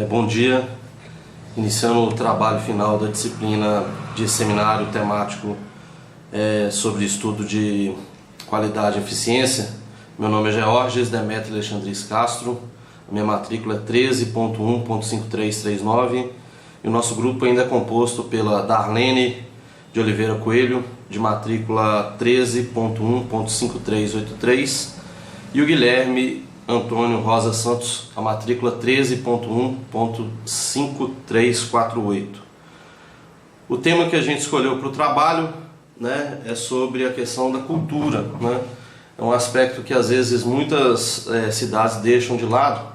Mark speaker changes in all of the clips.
Speaker 1: Bom dia, iniciando o trabalho final da disciplina de seminário temático sobre estudo de qualidade e eficiência. Meu nome é Georges Demetrio Alexandris Castro, a minha matrícula é 13.1.5339 e o nosso grupo ainda é composto pela Darlene de Oliveira Coelho, de matrícula 13.1.5383 e o Guilherme Antônio Rosa Santos, a matrícula 13.1.5348. O tema que a gente escolheu para o trabalho, é sobre a questão da cultura. É um aspecto que às vezes muitas cidades deixam de lado,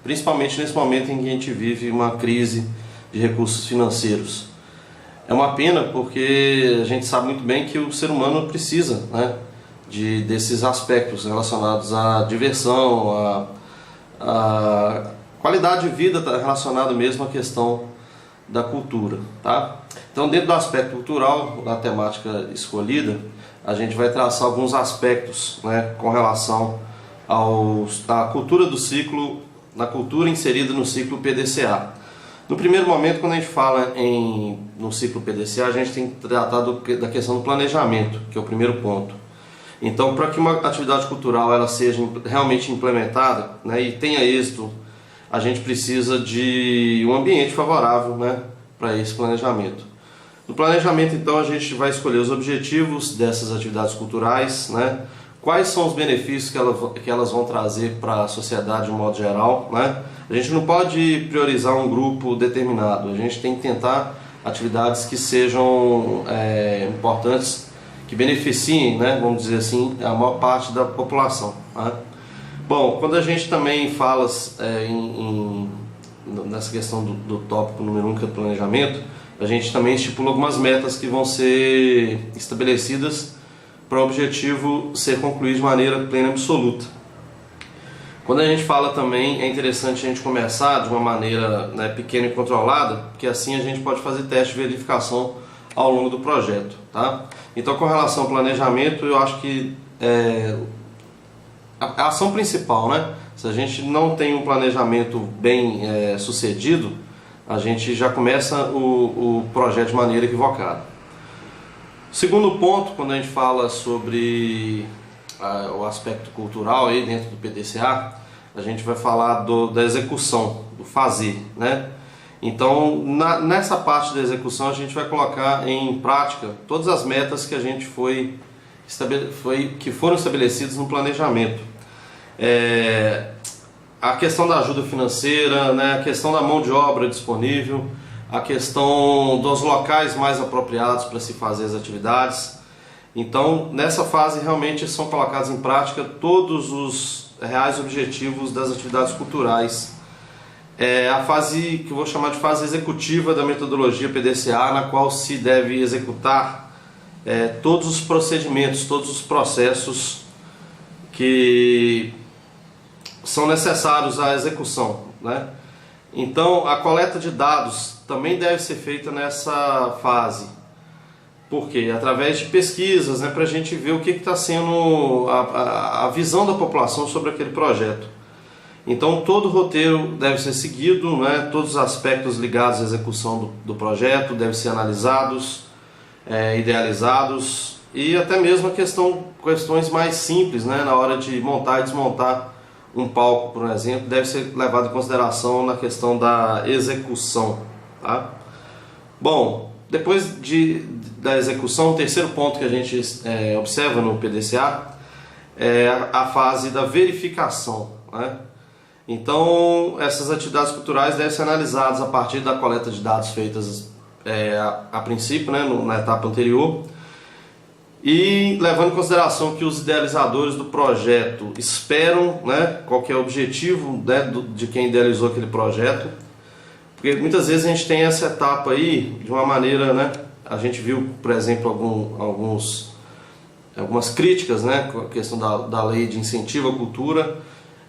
Speaker 1: principalmente nesse momento em que a gente vive uma crise de recursos financeiros. É uma pena porque a gente sabe muito bem que o ser humano precisa desses aspectos relacionados à diversão, à qualidade de vida relacionada mesmo à questão da cultura. Então, dentro do aspecto cultural, da temática escolhida, a gente vai traçar alguns aspectos com relação à cultura do ciclo, na cultura inserida no ciclo PDCA. No primeiro momento, quando a gente fala no ciclo PDCA, a gente tem que tratar da questão do planejamento, que é o primeiro ponto. Então, para que uma atividade cultural ela seja realmente implementada e tenha êxito, a gente precisa de um ambiente favorável para esse planejamento. No planejamento, então, a gente vai escolher os objetivos dessas atividades culturais, quais são os benefícios que elas vão trazer para a sociedade de um modo geral. A gente não pode priorizar um grupo determinado, a gente tem que tentar atividades que sejam importantes, que beneficiem, vamos dizer assim, a maior parte da população. Bom, quando a gente também fala nessa questão do tópico número 1, que é o planejamento, a gente também estipula algumas metas que vão ser estabelecidas para o objetivo ser concluído de maneira plena e absoluta. Quando a gente fala também, é interessante a gente começar de uma maneira pequena e controlada, porque assim a gente pode fazer teste de verificação ao longo do projeto. Então, com relação ao planejamento, eu acho que a ação principal, se a gente não tem um planejamento bem sucedido, a gente já começa o projeto de maneira equivocada. Segundo ponto, quando a gente fala sobre o aspecto cultural aí dentro do PDCA, a gente vai falar da execução, do fazer, Então, nessa parte da execução, a gente vai colocar em prática todas as metas que a gente que foram estabelecidas no planejamento. A questão da ajuda financeira, a questão da mão de obra disponível, a questão dos locais mais apropriados para se fazer as atividades. Então, nessa fase, realmente são colocados em prática todos os reais objetivos das atividades culturais. A fase que eu vou chamar de fase executiva da metodologia PDCA, na qual se deve executar todos os procedimentos, todos os processos que são necessários à execução. Então, a coleta de dados também deve ser feita nessa fase. Por quê? Através de pesquisas, para a gente ver o que está sendo a visão da população sobre aquele projeto. Então, todo o roteiro deve ser seguido, todos os aspectos ligados à execução do projeto devem ser analisados, idealizados, e até mesmo questões mais simples, na hora de montar e desmontar um palco, por exemplo, deve ser levado em consideração na questão da execução. Bom, depois da execução, o terceiro ponto que a gente observa no PDCA é a fase da verificação. Então, essas atividades culturais devem ser analisadas a partir da coleta de dados feitas a princípio, na etapa anterior, e levando em consideração que os idealizadores do projeto esperam, qual que é o objetivo de quem idealizou aquele projeto, porque muitas vezes a gente tem essa etapa aí de uma maneira, a gente viu, por exemplo, algumas críticas, com a questão da lei de incentivo à cultura.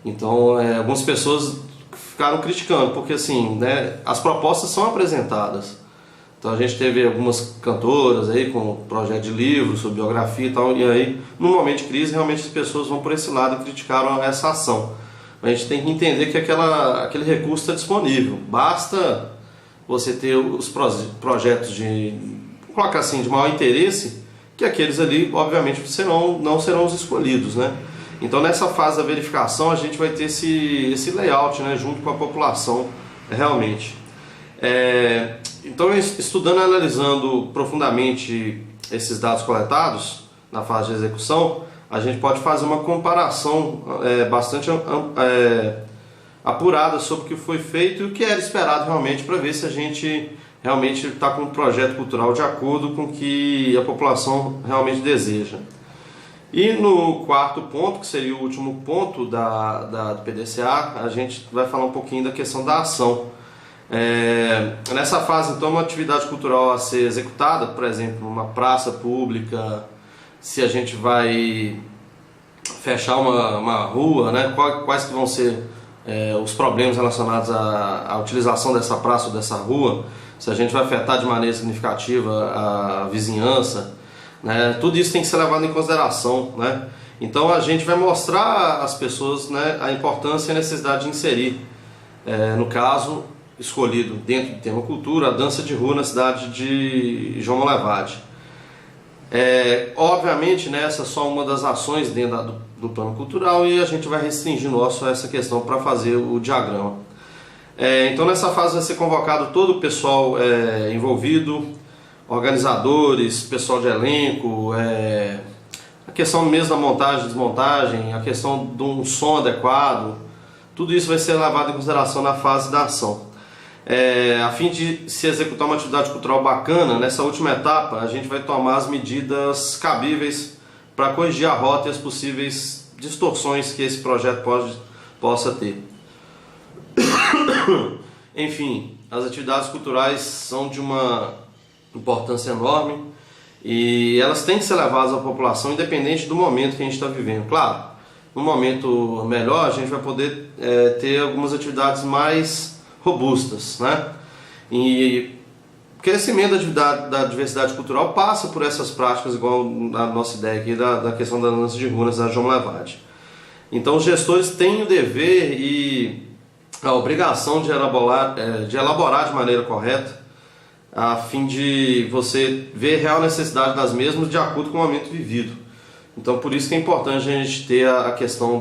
Speaker 1: Então, algumas pessoas ficaram criticando, porque assim, as propostas são apresentadas. Então a gente teve algumas cantoras aí com projeto de livro sobre biografia e tal, e aí, no momento de crise, realmente as pessoas vão por esse lado e criticaram essa ação. a gente tem que entender que aquele recurso está disponível. Basta você ter os projetos de, vou colocar assim, de maior interesse, que aqueles ali, obviamente, não serão os escolhidos, né? Então, nessa fase da verificação, a gente vai ter esse layout, né, junto com a população, realmente. Então, estudando e analisando profundamente esses dados coletados na fase de execução, a gente pode fazer uma comparação bastante apurada sobre o que foi feito e o que era esperado realmente, para ver se a gente realmente está com um projeto cultural de acordo com o que a população realmente deseja. E no quarto ponto, que seria o último ponto do PDCA, a gente vai falar um pouquinho da questão da ação. Nessa fase, então, uma atividade cultural a ser executada, por exemplo, uma praça pública, se a gente vai fechar uma rua, né? Quais que vão ser os problemas relacionados à utilização dessa praça ou dessa rua, se a gente vai afetar de maneira significativa a vizinhança, né? Tudo isso tem que ser levado em consideração, né? Então a gente vai mostrar às pessoas, né, a importância e a necessidade de inserir, no caso escolhido dentro do tema cultura, a dança de rua na cidade de João Monlevade. Obviamente, né, essa é só uma das ações dentro do plano cultural e a gente vai restringir nosso essa questão para fazer o diagrama. Então nessa fase vai ser convocado todo o pessoal envolvido, organizadores, pessoal de elenco, a questão mesmo da montagem, desmontagem, a questão de um som adequado, tudo isso vai ser levado em consideração na fase da ação. A fim de se executar uma atividade cultural bacana, nessa última etapa a gente vai tomar as medidas cabíveis para corrigir a rota e as possíveis distorções que esse projeto possa ter. Enfim, as atividades culturais são de uma importância enorme e elas têm que ser levadas à população independente do momento que a gente está vivendo. Claro, no momento melhor a gente vai poder ter algumas atividades mais robustas, né? E o crescimento da diversidade cultural passa por essas práticas, igual a nossa ideia aqui da questão da dança de rua na cidade de João Monlevade. Então os gestores têm o dever e a obrigação de elaborar de maneira correta, a fim de você ver a real necessidade das mesmas de acordo com o momento vivido. Então por isso que é importante a gente ter a questão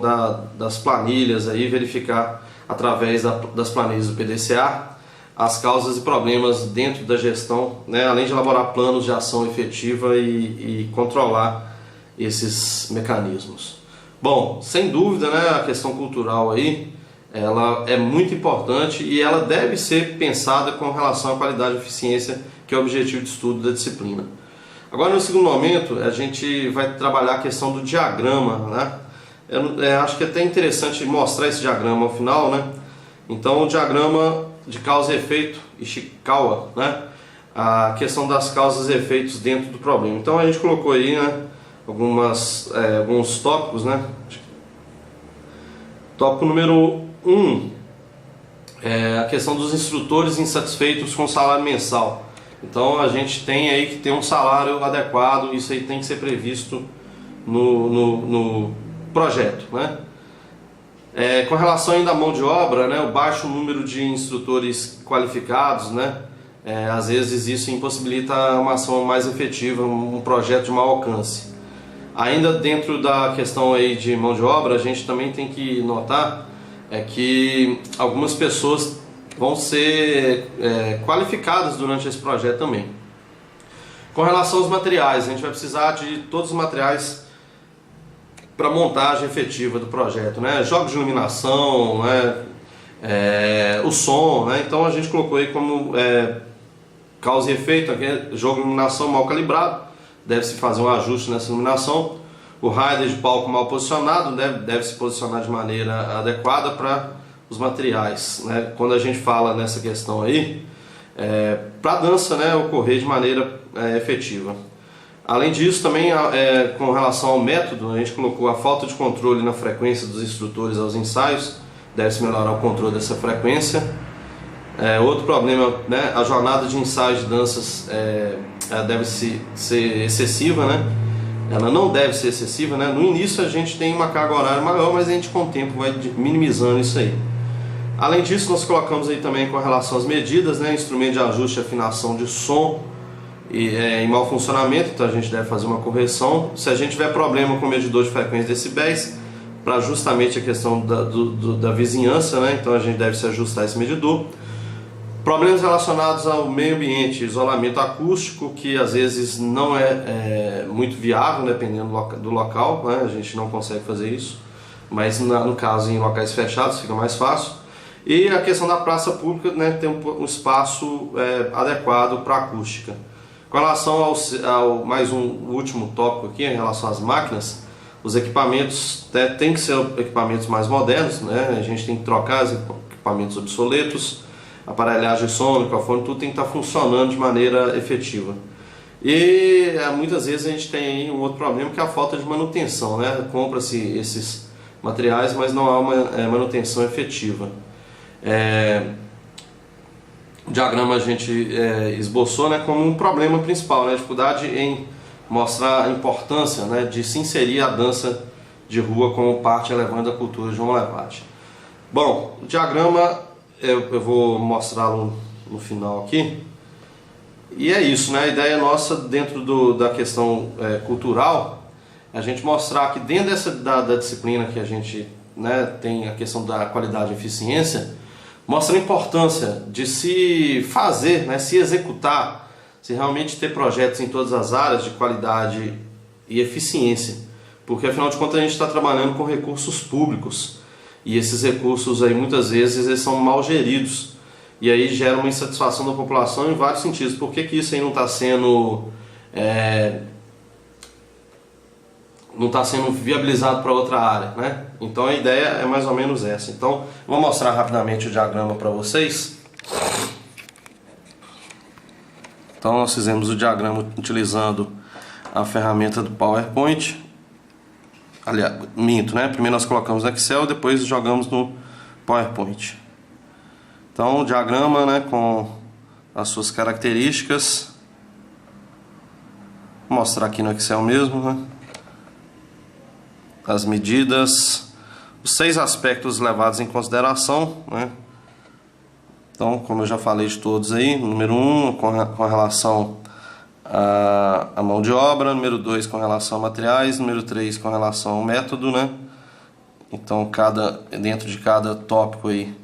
Speaker 1: das planilhas, aí, verificar através das planilhas do PDCA as causas e problemas dentro da gestão, né, além de elaborar planos de ação efetiva e controlar esses mecanismos. Bom, sem dúvida, né, a questão cultural aí, ela é muito importante e ela deve ser pensada com relação à qualidade e eficiência, que é o objetivo de estudo da disciplina. Agora, no segundo momento, a gente vai trabalhar a questão do diagrama, né? Acho que é até interessante mostrar esse diagrama ao final, né? Então, o diagrama de causa e efeito, Ishikawa, né? A questão das causas e efeitos dentro do problema. Então, a gente colocou aí, né, alguns tópicos, né? Tópico número 1 é a questão dos instrutores insatisfeitos com o salário mensal. Então a gente tem aí que ter um salário adequado, isso aí tem que ser previsto no projeto, né? Com relação ainda à mão de obra, né, o baixo número de instrutores qualificados, né, às vezes isso impossibilita uma ação mais efetiva, um projeto de maior alcance. Ainda dentro da questão aí de mão de obra, a gente também tem que notar que algumas pessoas vão ser qualificadas durante esse projeto também. Com relação aos materiais, a gente vai precisar de todos os materiais para montagem efetiva do projeto, né? Jogos de iluminação, né? O som, né? Então a gente colocou aí como causa e efeito, jogo de iluminação mal calibrado, deve-se fazer um ajuste nessa iluminação. O rider de palco mal posicionado deve se posicionar de maneira adequada para os materiais, né? Quando a gente fala nessa questão aí, para a dança, né, ocorrer de maneira efetiva. Além disso, também com relação ao método, a gente colocou a falta de controle na frequência dos instrutores aos ensaios, deve-se melhorar o controle dessa frequência. Outro problema, né, a jornada de ensaios de danças deve ser excessiva, né? ela não deve ser excessiva, né? No início a gente tem uma carga horária maior, mas a gente com o tempo vai minimizando isso aí. Além disso, nós colocamos aí também com relação às medidas, né? Instrumento de ajuste e afinação de som em mau funcionamento, então a gente deve fazer uma correção. Se a gente tiver problema com o medidor de frequência de decibéis, para justamente a questão da vizinhança, né? Então a gente deve se ajustar esse medidor. Problemas relacionados ao meio ambiente, isolamento acústico, que às vezes não é muito viável, dependendo do local, né? A gente não consegue fazer isso, mas no caso em locais fechados fica mais fácil. E a questão da praça pública, né? Ter um espaço adequado para acústica. Com relação ao mais último tópico aqui, em relação às máquinas, os equipamentos tem que ser equipamentos mais modernos, né? A gente tem que trocar os equipamentos obsoletos, aparelhagem som, microfone, tudo tem que estar funcionando de maneira efetiva. E muitas vezes a gente tem um outro problema, que é a falta de manutenção, né? Compra-se esses materiais, mas não há uma manutenção efetiva. O diagrama a gente esboçou, né, como um problema principal, né? A dificuldade em mostrar a importância, né, de se inserir a dança de rua como parte relevante da cultura de João Levade. Bom, o diagrama eu vou mostrá-lo no final aqui. E é isso, né? A ideia nossa dentro da questão cultural, a gente mostrar que dentro da disciplina que a gente, né, tem a questão da qualidade e eficiência, mostra a importância de se fazer, né, se executar, se realmente ter projetos em todas as áreas de qualidade e eficiência, porque afinal de contas a gente está trabalhando com recursos públicos e esses recursos aí muitas vezes eles são mal geridos e aí gera uma insatisfação da população em vários sentidos. Por que isso aí não está sendo viabilizado para outra área, né? Então a ideia é mais ou menos essa. Então vou mostrar rapidamente o diagrama para vocês. Então nós fizemos o diagrama utilizando a ferramenta do PowerPoint. Aliás, minto, né? Primeiro nós colocamos no Excel, depois jogamos no PowerPoint. Então o diagrama, né, com as suas características. Vou mostrar aqui no Excel mesmo, né? As medidas, os 6 aspectos levados em consideração, né? Então, como eu já falei de todos aí, número 1 com relação à mão de obra, número 2 com relação a materiais, número 3 com relação ao método, né? Então, dentro de cada tópico aí,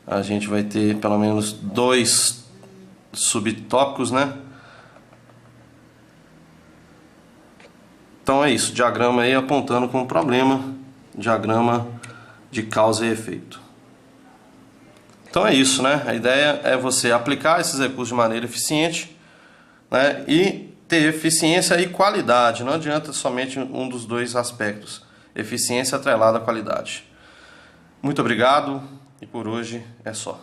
Speaker 1: a gente vai ter pelo menos 2 subtópicos, né? Então é isso, diagrama aí apontando como problema, diagrama de causa e efeito. Então é isso, né? A ideia é você aplicar esses recursos de maneira eficiente, né? E ter eficiência e qualidade. Não adianta somente um dos 2 aspectos. Eficiência atrelada à qualidade. Muito obrigado e por hoje é só.